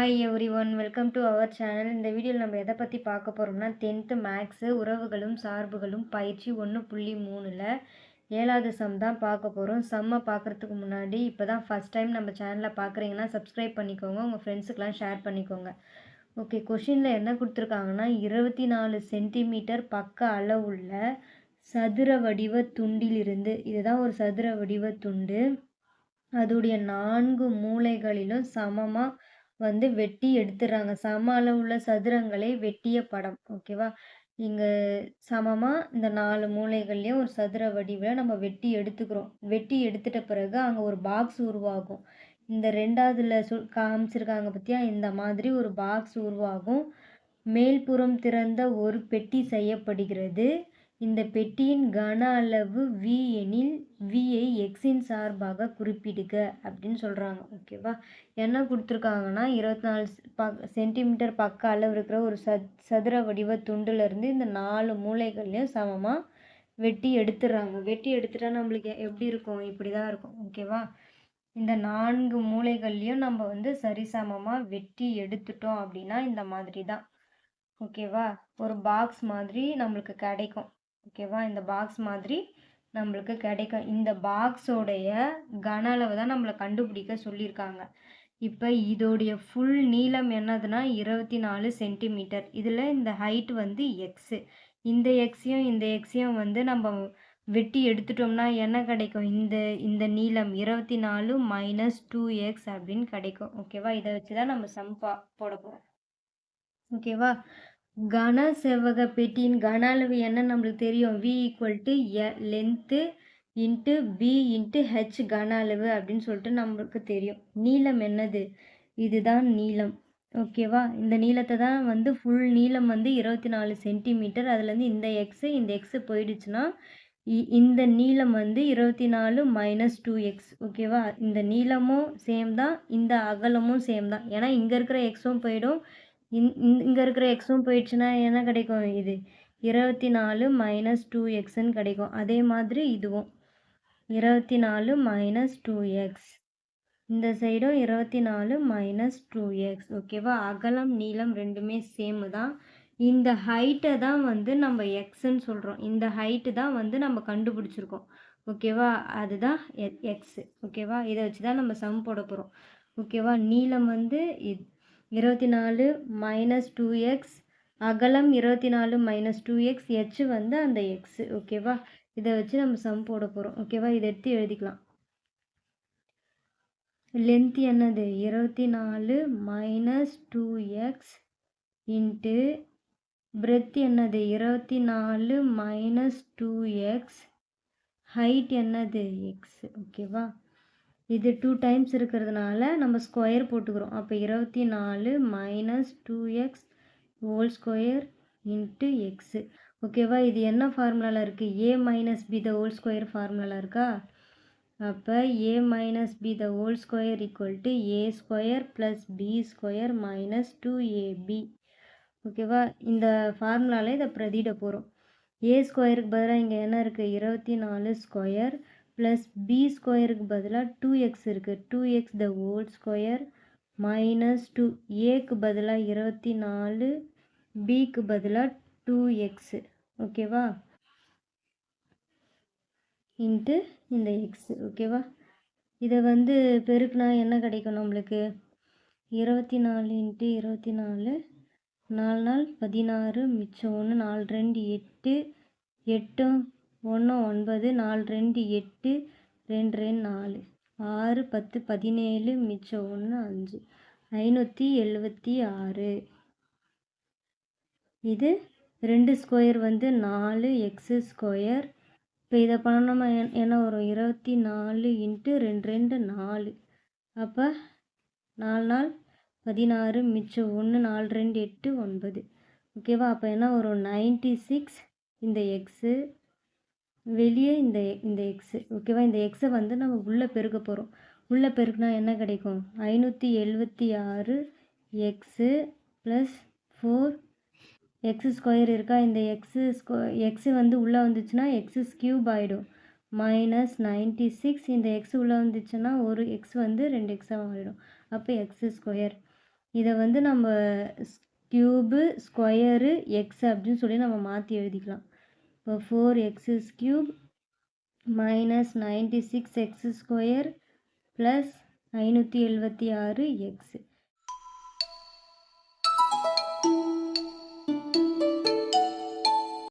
Hi everyone, welcome to our channel. இந்த வீடியோவில் நம்ம எதை பற்றி பார்க்க போகிறோம்னா 10th மேக்ஸு உறவுகளும் சார்புகளும் பயிற்சி 1.3ல் 7வது சம் தான் பார்க்க போகிறோம். சம்மை பார்க்குறதுக்கு முன்னாடி இப்போ தான் ஃபஸ்ட் டைம் நம்ம சேனலை பார்க்குறீங்கன்னா சப்ஸ்கிரைப் பண்ணிக்கோங்க, உங்கள் ஃப்ரெண்ட்ஸுக்கெலாம் ஷேர் பண்ணிக்கோங்க. ஓகே, கொஷினில் என்ன கொடுத்துருக்காங்கன்னா 24 சென்டிமீட்டர் பக்க அளவுள்ள சதுர வடிவ துண்டிலிருந்து, இதுதான் ஒரு சதுர வடிவ துண்டு, அதோடைய 4 மூலைகளிலும் சமமாக வெட்டி எடுத்துடுறாங்க. சம அளவுள்ள சதுரங்களை வெட்டிய படம். ஓகேவா, இங்கே சமமாக இந்த 4 மூலைகள்லையும் ஒரு சதுர வடிவில் நம்ம வெட்டி எடுத்துக்கிறோம். வெட்டி எடுத்துட்ட பிறகு அங்கே ஒரு பாக்ஸ் உருவாகும். இந்த ரெண்டாவதுல காமிச்சிருக்காங்க பற்றியா, இந்த மாதிரி ஒரு பாக்ஸ் உருவாகும். மேல்புறம் திறந்த ஒரு பெட்டி செய்யப்படுகிறது. இந்த பெட்டியின் கன அளவு V எனில் Vஐ எக்ஸின் சார்பாக குறிப்பிடுக அப்படின்னு சொல்கிறாங்க. ஓகேவா, என்ன கொடுத்துருக்காங்கன்னா 24 சென்டிமீட்டர் பக்க அளவு இருக்கிற ஒரு சதுர வடிவ துண்டுலேருந்து இந்த 4 மூலைகள்லையும் சமமாக வெட்டி எடுத்துடுறாங்க. வெட்டி எடுத்துட்டா நம்மளுக்கு எப்படி இருக்கும்? இப்படி தான் இருக்கும். ஓகேவா, இந்த 4 மூலைகள்லையும் நம்ம சரிசமமாக வெட்டி எடுத்துட்டோம் அப்படின்னா இந்த மாதிரி தான். ஓகேவா, ஒரு பாக்ஸ் மாதிரி நம்மளுக்கு கிடைக்கும். ஓகேவா, இந்த பாக்ஸ் மாதிரி நம்மளுக்கு கிடைக்கும். இந்த பாக்ஸோடைய கன அளவு தான் நம்மளை கண்டுபிடிக்க சொல்லியிருக்காங்க. இப்போ இதோடைய ஃபுல் நீளம் என்னதுன்னா 24 சென்டிமீட்டர். இதில் இந்த ஹைட் எக்ஸு. இந்த எக்ஸையும் நம்ம வெட்டி எடுத்துட்டோம்னா என்ன கிடைக்கும்? இந்த நீளம் 24 மைனஸ் 2x அப்படின்னு கிடைக்கும். ஓகேவா, இதை வச்சு தான் நம்ம சம் போட போகிறோம். ஓகேவா, கன செவ்வக பெட்டியின் கன அளவு என்ன நம்மளுக்கு தெரியும்? V = length into B into H கன அளவு அப்படின்னு சொல்லிட்டு நம்மளுக்கு தெரியும். நீளம் என்னது? இதுதான் நீளம். ஓகேவா, இந்த நீளத்தை தான் ஃபுல் நீளம் 24 சென்டிமீட்டர். அதுலேருந்து இந்த எக்ஸு போயிடுச்சுன்னா இந்த நீளம் 24 மைனஸ் 2x. ஓகேவா, இந்த நீளமும் சேம் தான், இந்த அகலமும் சேம் தான். ஏன்னா இங்கே இருக்கிற எக்ஸும் போயிடும், இங்கே இருக்கிற எக்ஸும் போயிடுச்சுன்னா என்ன கிடைக்கும்? இது 24 மைனஸ் 2xன்னு கிடைக்கும். அதே மாதிரி இதுவும் 24 மைனஸ் 2x, இந்த சைடும் 24 மைனஸ் 2x. ஓகேவா, அகலம் நீளம் ரெண்டுமே சேமு தான். இந்த ஹைட்டை தான் நம்ம எக்ஸுன்னு சொல்கிறோம். இந்த ஹைட்டு தான் நம்ம கண்டுபிடிச்சிருக்கோம். ஓகேவா, அதுதான் எக்ஸு. ஓகேவா, இதை வச்சு தான் நம்ம சம் போட போகிறோம். ஓகேவா, நீளம் 24 மைனஸ் 2x, அகலம் 24 மைனஸ் 2x, h அந்த எக்ஸு. ஓகேவா, இதை வச்சு நம்ம சம் போட போகிறோம். ஓகேவா, இதை எடுத்து எழுதிக்கலாம். லென்த் என்னது? 24 மைனஸ் 2x இன்ட்டு பிரெத் என்னது? 24 மைனஸ் 2x, ஹைட் என்னது? எக்ஸ். ஓகேவா, இது 2 டைம்ஸ் இருக்கிறதுனால நம்ம ஸ்கொயர் போட்டுக்கிறோம். அப்போ 24 minus 2x whole square into x. ஓகேவா, இது என்ன ஃபார்முலாவில் இருக்குது? A minus B the whole square ஃபார்முலாவில் இருக்கா? அப்போ A minus B the whole square equal to A square plus B square minus 2AB. ஓகேவா, இந்த ஃபார்முலாவில் இதை பிரதிட போகிறோம். A ஸ்கொயருக்கு பதிலாக இங்கே என்ன இருக்குது? 24 ஸ்கொயர் ப்ளஸ் B ஸ்கொயருக்கு பதிலாக 2x இருக்குது, 2x த ஹோல் ஸ்கொயர் மைனஸ் 2, ஏக்கு பதிலாக 24, பிக்கு பதிலாக 2x. ஓகேவா, இன்ட்டு இந்த எக்ஸு. ஓகேவா, இதை பெருக்குனா என்ன கிடைக்கும் நம்மளுக்கு? 24 இன்ட்டு 24, 4 நாள் 16, மிச்சம் 1, 4 2 8, 8 1 9, 4 2 8, 2 2 4, 6 10 17, மிச்சம் 1 5, 576. இது 2 ஸ்கொயர் 4 எக்ஸு ஸ்கொயர். இப்போ இதை பண்ணோம்னா என்ன வரும்? 24 இன்ட்டு 2 2 4, அப்போ 4 நாள் 16, மிச்சம் 1, 4 2 8 9. ஓகேவா, அப்போ என்ன வரும்? 96. இந்த எக்ஸு வெளியே இந்த எக்ஸு. ஓகேவா, இந்த எக்ஸை நம்ம உள்ளே பெருக்க போகிறோம். உள்ளே பெருக்குனா என்ன கிடைக்கும்? 576 எக்ஸு ப்ளஸ் 4 எக்ஸு ஸ்கொயர் இருக்கா? இந்த எக்ஸு உள்ளே வந்துச்சுன்னா எக்ஸு க்யூப் ஆகிடும், மைனஸ் 96. இந்த எக்ஸு உள்ளே வந்துச்சுன்னா ஒரு எக்ஸ் 2 எக்ஸாக ஆகிடும். அப்போ எக்ஸு ஸ்கொயர் இதை வந்து நம்ம கியூபு ஸ்கொயரு எக்ஸ் அப்படின்னு சொல்லி நம்ம மாற்றி எழுதிக்கலாம். இப்போ 4x cube minus 96x square plus 576x.